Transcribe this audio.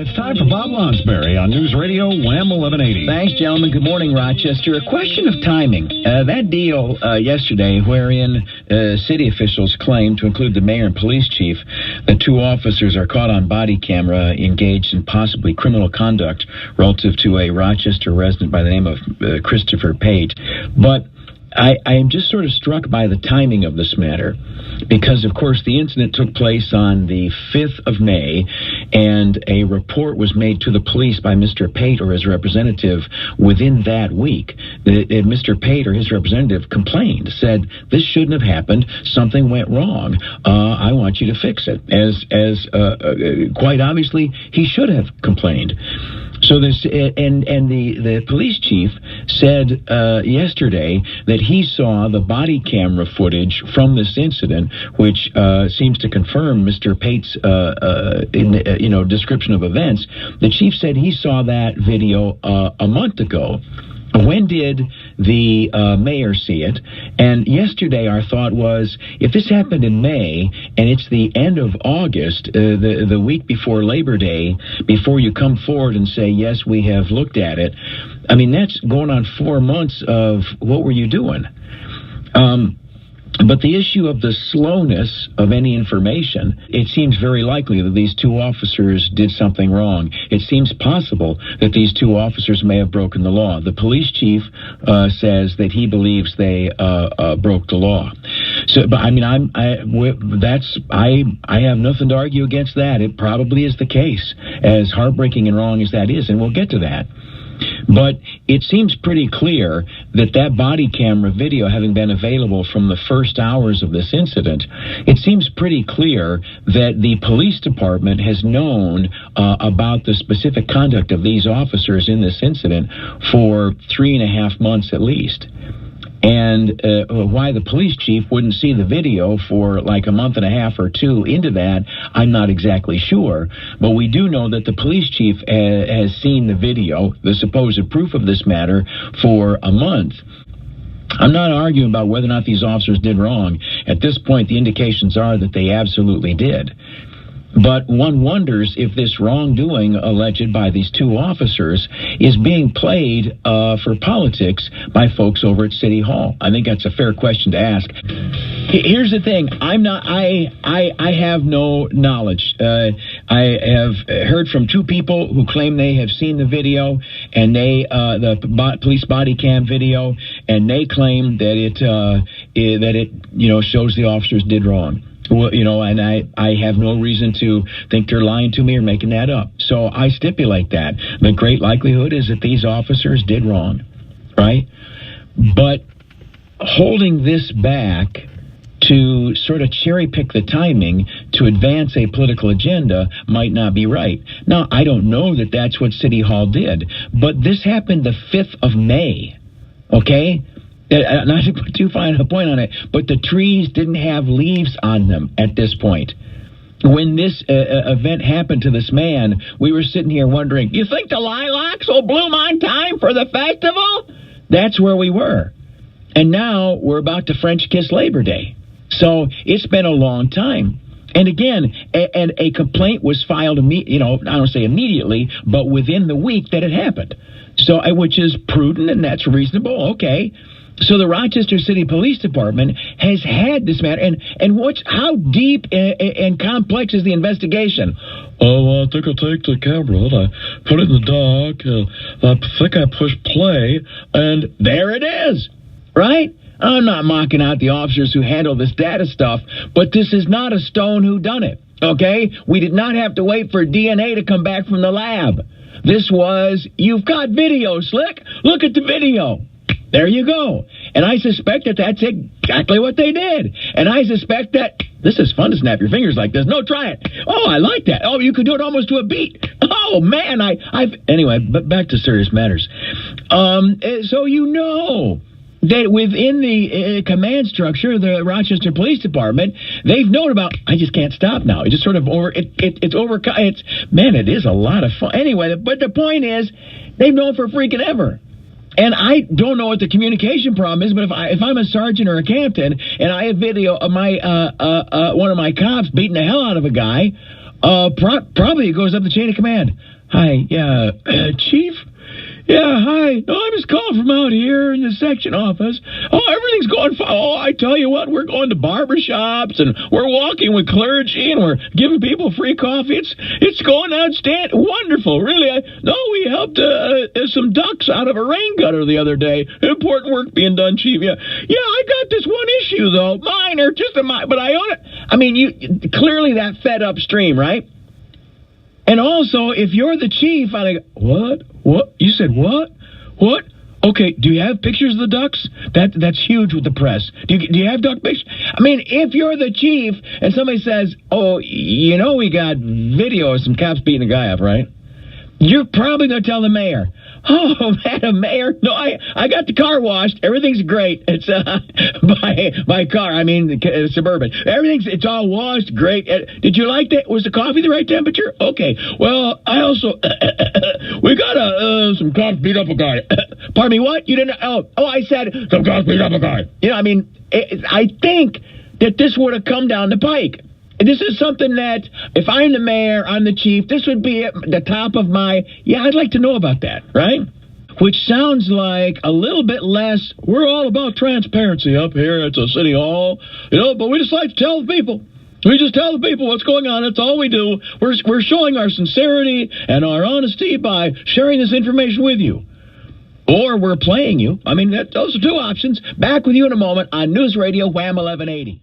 It's time for Bob Lonsberry on News Radio Wham 1180. Thanks, gentlemen. Good morning, Rochester. A question of timing. That deal yesterday wherein city officials claimed, to include the mayor and police chief, that two officers are caught on body camera engaged in possibly criminal conduct relative to a Rochester resident by the name of Christopher Pate. But I am just sort of struck by the timing of this matter because, of course, the incident took place on the 5th of May, and a report was made to the police by Mr. Pate or his representative within that week. Mr. Pate or his representative complained, said, this shouldn't have happened. Something went wrong. I want you to fix it. As quite obviously, he should have complained. So this and the police chief said yesterday that he saw the body camera footage from this incident, which seems to confirm Mr. Pate's description of events. The chief said he saw that video a month ago. When did the mayor see it? And yesterday our thought was, if this happened in May and it's the end of August, the week before Labor Day, before you come forward and say, yes, we have looked at it, I mean, that's going on 4 months of what were you doing? But the issue of the slowness of any information, it seems very likely that these two officers did something wrong. It seems possible that these two officers may have broken the law. The police chief says that he believes they broke the law. So, but I mean, I have nothing to argue against that. It probably is the case, as heartbreaking and wrong as that is, and we'll get to that. But it seems pretty clear that that body camera video, having been available from the first hours of this incident, it seems pretty clear that the police department has known about the specific conduct of these officers in this incident for 3.5 months at least. And why the police chief wouldn't see the video for like a month and a half or two into that, I'm not exactly sure. But we do know that the police chief has seen the video, the supposed proof of this matter, for a month. I'm not arguing about whether or not these officers did wrong. At this point, the indications are that they absolutely did. But one wonders if this wrongdoing alleged by these two officers is being played for politics by folks over at City Hall. I think that's a fair question to ask. Here's the thing. I have no knowledge. I have heard from two people who claim they have seen the video, and the police body cam video, and they claim that it shows the officers did wrong. Well, and I have no reason to think they're lying to me or making that up. So I stipulate that. The great likelihood is that these officers did wrong, right? But holding this back to sort of cherry pick the timing to advance a political agenda might not be right. Now, I don't know that that's what City Hall did, but this happened the 5th of May, okay? Not to put too fine a point on it, but the trees didn't have leaves on them at this point. When this event happened to this man, we were sitting here wondering, you think the lilacs will bloom on time for the festival? That's where we were. And now we're about to French kiss Labor Day. So it's been a long time. And again, a complaint was filed, I don't say immediately, but within the week that it happened. So, which is prudent and that's reasonable, okay. So the Rochester City Police Department has had this matter, and how deep and complex is the investigation? Oh, I think I'll take the camera and I put it in the dock. I think I pushed play, and there it is, right? I'm not mocking out the officers who handle this data stuff, but this is not a stone whodunit, okay? We did not have to wait for DNA to come back from the lab. This was, you've got video, Slick. Look at the video. There you go. And I suspect that that's exactly what they did. And I suspect that this is fun to snap your fingers like this. No, try it. Oh, I like that. Oh, you could do it almost to a beat. Oh, man, anyway, but back to serious matters. So that within the command structure of the Rochester Police Department, they've known about, I just can't stop now. It just sort of it is a lot of fun. Anyway, but the point is, they've known for freaking ever. And I don't know what the communication problem is, but if I'm a sergeant or a captain and I have video of my one of my cops beating the hell out of a guy, Probably it goes up the chain of command. Hi, yeah, Chief? Yeah, hi. No, I'm just calling from out here in the section office. Oh, everything's going fine. Oh, I tell you what, we're going to barber shops, and we're walking with clergy, and we're giving people free coffee. It's going outstanding. Wonderful, really. We helped some ducks out of a rain gutter the other day. Important work being done, Chief. Yeah, I got this one issue, though. Minor, just a minor, but I own it. I mean, you clearly that fed upstream, right? And also, if you're the chief, I go, what? What? You said what? What? Okay, do you have pictures of the ducks? That's huge with the press. Do you have duck pictures? I mean, if you're the chief and somebody says, oh, we got video of some cops beating a guy up, right? You're probably going to tell the mayor. Oh, Madam Mayor, no, I got the car washed. Everything's great. It's my car. I mean, Suburban. It's all washed. Great. Did you like that? Was the coffee the right temperature? Okay. Well, I also we got some cops beat up a guy. Pardon me. What? You didn't? Oh, I said some cops beat up a guy. I think that this would have come down the pike. This is something that, if I'm the mayor, I'm the chief, this would be at the top of my, I'd like to know about that, right? Which sounds like a little bit less, we're all about transparency up here at the city hall, but we just like to tell the people. We just tell the people what's going on. That's all we do. We're showing our sincerity and our honesty by sharing this information with you. Or we're playing you. I mean, those are two options. Back with you in a moment on News Radio Wham 1180.